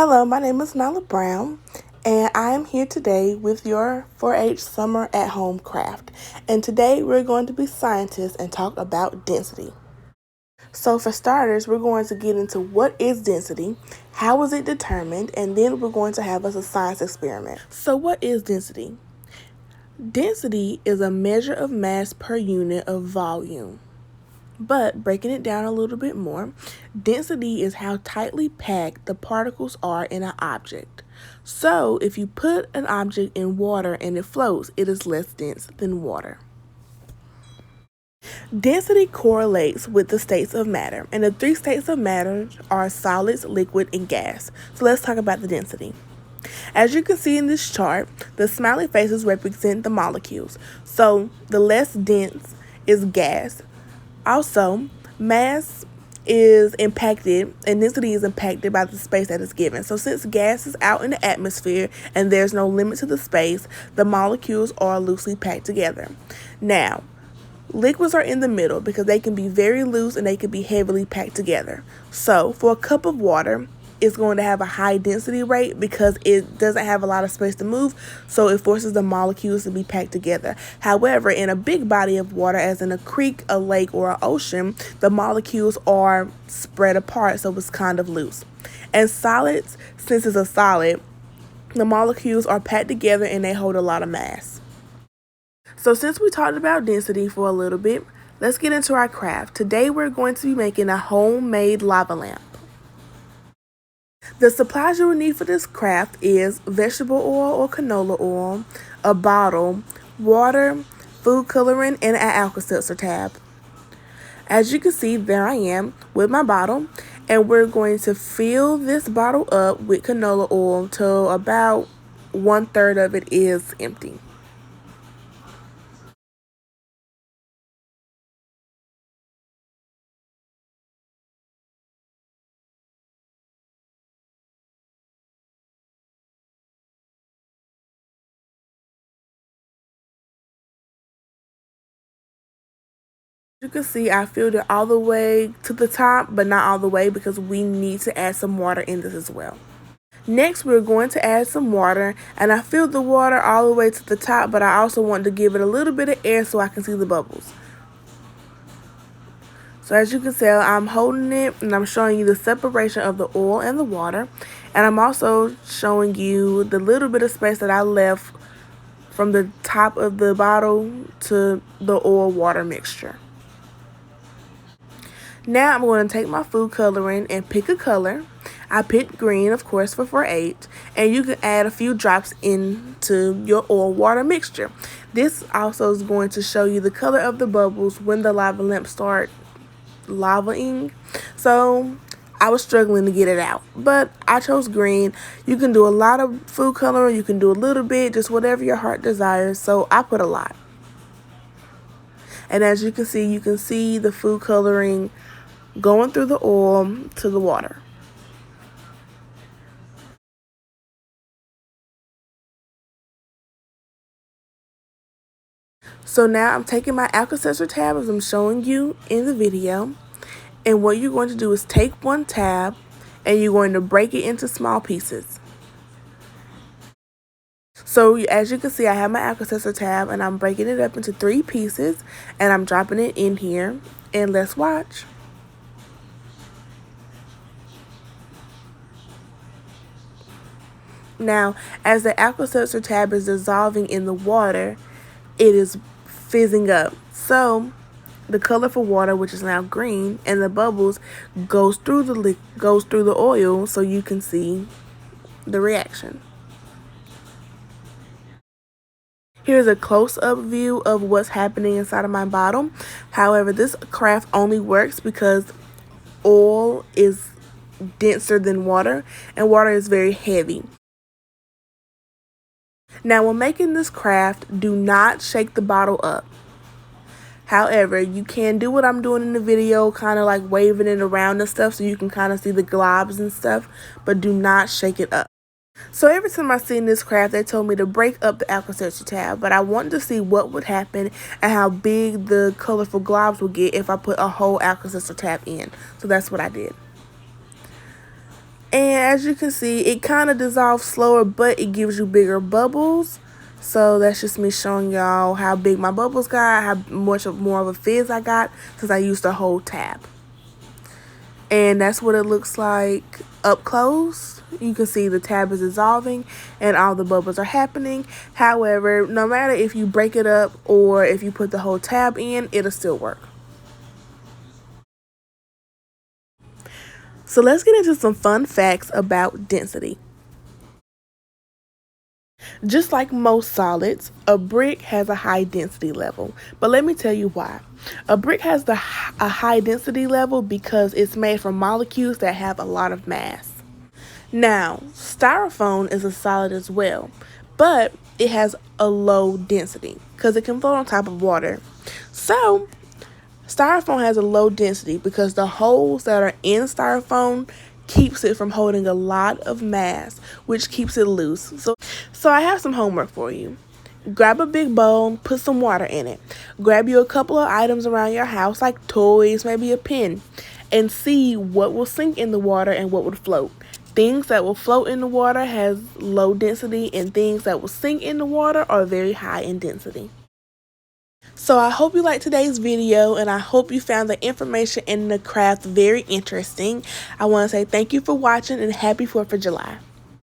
Hello, my name is Nyla Brown, and I am here today with your 4-H Summer at Home craft. And today we're going to be scientists and talk about density. So for starters, we're going to get into what is density, how is it determined, and then we're going to have us a science experiment. So what is density? Density is a measure of mass per unit of volume. But breaking it down a little bit more, density is how tightly packed the particles are in an object. So if you put an object in water and it floats, it is less dense than water. Density correlates with the states of matter, and the three states of matter are solids, liquid, and gas. So let's talk about the density. As you can see in this chart, the smiley faces represent the molecules. So the less dense is gas. Also, mass is impacted and density is impacted by the space that is given. So since gas is out in the atmosphere and there's no limit to the space, the molecules are loosely packed together. Now, liquids are in the middle because they can be very loose and they can be heavily packed together. So for a cup of water, it's going to have a high density rate because it doesn't have a lot of space to move, so it forces the molecules to be packed together. However, in a big body of water, as in a creek, a lake, or an ocean, the molecules are spread apart, so it's kind of loose. And solids, since it's a solid, the molecules are packed together and they hold a lot of mass. So since we talked about density for a little bit, let's get into our craft. Today we're going to be making a homemade lava lamp. The supplies you will need for this craft is vegetable oil or canola oil, a bottle, water, food coloring, and an Alka-Seltzer tab. As you can see, there I am with my bottle, and we're going to fill this bottle up with canola oil till about 1/3 of it is empty. You can see I filled it all the way to the top, but not all the way because we need to add some water in this as well. Next, we're going to add some water, and I filled the water all the way to the top, but I also want to give it a little bit of air so I can see the bubbles. So as you can tell, I'm holding it and I'm showing you the separation of the oil and the water, and I'm also showing you the little bit of space that I left from the top of the bottle to the oil water mixture. Now I'm going to take my food coloring and pick a color. I picked green, of course, for 4-H, and you can add a few drops into your oil water mixture. This also is going to show you the color of the bubbles when the lava lamp starts lavaing. So I was struggling to get it out, but I chose green. You can do a lot of food coloring, you can do a little bit, just whatever your heart desires. So I put a lot. And as you can see the food coloring going through the oil to the water. So now I'm taking my Alka-Seltzer tab as I'm showing you in the video. And what you're going to do is take one tab and you're going to break it into small pieces. So as you can see, I have my Alka-Seltzer tab and I'm breaking it up into 3 pieces and I'm dropping it in here. And let's watch. Now, as the Alka-Seltzer tab is dissolving in the water, it is fizzing up. So the colorful water, which is now green, and the bubbles goes through the oil, so you can see the reaction. Here's a close-up view of what's happening inside of my bottle. However, this craft only works because oil is denser than water, and water is very heavy. Now, when making this craft, do not shake the bottle up. However, you can do what I'm doing in the video, kind of like waving it around and stuff so you can kind of see the globs and stuff, but do not shake it up. So every time I seen this craft, they told me to break up the Alka-Seltzer tab, but I wanted to see what would happen and how big the colorful globs would get if I put a whole Alka-Seltzer tab in. So that's what I did. And as you can see, it kind of dissolves slower, but it gives you bigger bubbles. So that's just me showing y'all how big my bubbles got, how much more of a fizz I got since I used the whole tab. And that's what it looks like up close. You can see the tab is dissolving and all the bubbles are happening. However, no matter if you break it up or if you put the whole tab in, it'll still work. So let's get into some fun facts about density. Just like most solids, a brick has a high density level. But let me tell you why. A brick has a high density level because it's made from molecules that have a lot of mass. Now, styrofoam is a solid as well, but it has a low density because it can float on top of water. So, styrofoam has a low density because the holes that are in styrofoam keeps it from holding a lot of mass, which keeps it loose. So I have some homework for you. Grab a big bowl, put some water in it. Grab you a couple of items around your house like toys, maybe a pen, and see what will sink in the water and what would float. Things that will float in the water has low density, and things that will sink in the water are very high in density. So I hope you liked today's video, and I hope you found the information in the craft very interesting. I want to say thank you for watching and happy 4th of July.